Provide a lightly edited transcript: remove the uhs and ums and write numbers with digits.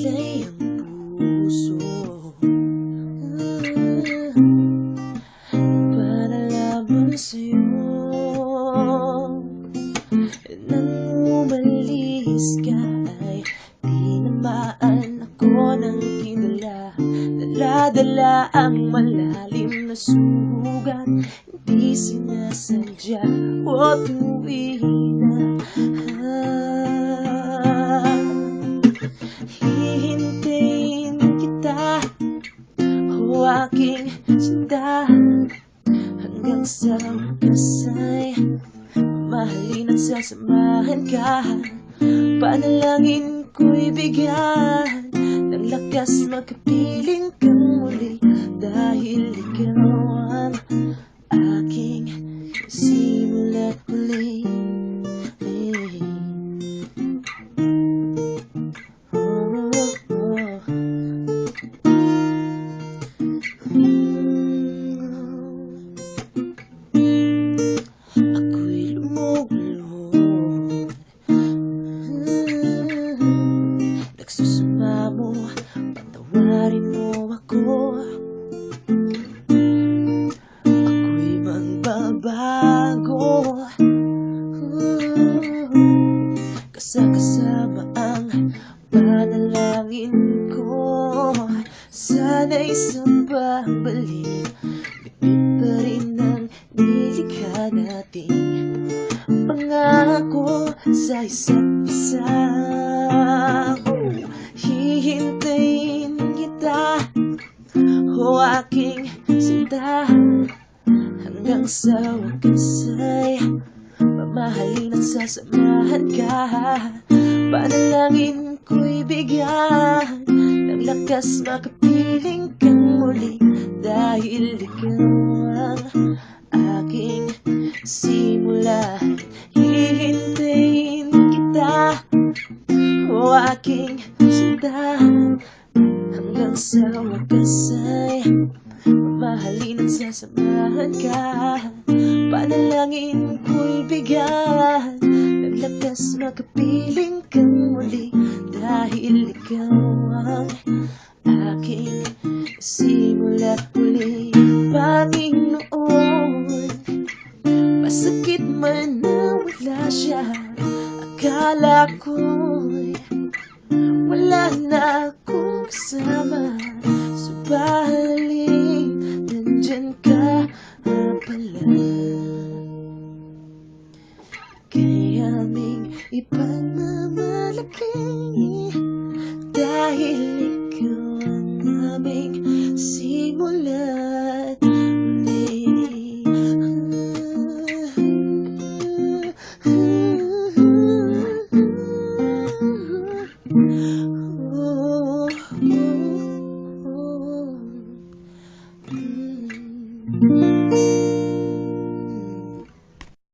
kilay ang puso. Para lamang sa'yo, nang umalis ka ay di namaan ako ng kilala. Dala-dala ang malalim na sugat, hindi sinasadya o tuwi na. Hihintayin kita, o aking sinta, hanggang sa wakas ay mamahalin at sasamahan ka. Panalangin ko'y bigyan ng lakas magkapiling kang muli, dahil ikaw ang aking simula't huli. Ako'y lumulod, nagsusumamo, patawarin mo ako. Ako'y magbabago, kasama ang panalangin ko. Sana'y sa pagbalik, bit pa rin ang nilikha nating pangako sa isa't isa. Hihintayin kita, o aking sinta, hanggang sa wakas ay mamahalin at sasamahan ka. Panalangin ko'y bigyan ng lakas makapiling kang muli, dahil ikaw ang aking simula. Hihintayin kita, o aking sinta, hanggang sa wakas ay mamahalin at sasamahan ka. Panalangin ko'y bigyan ng lakas makapiling kang muli, dahil ikaw ang aking simula't huli. Panginoon, masakit man na wala siya, akala ko'y wala na akong kasama, subalit nandyan ka pala. Kaya aming ipagmamalaki, dahil ikaw ang aming simula.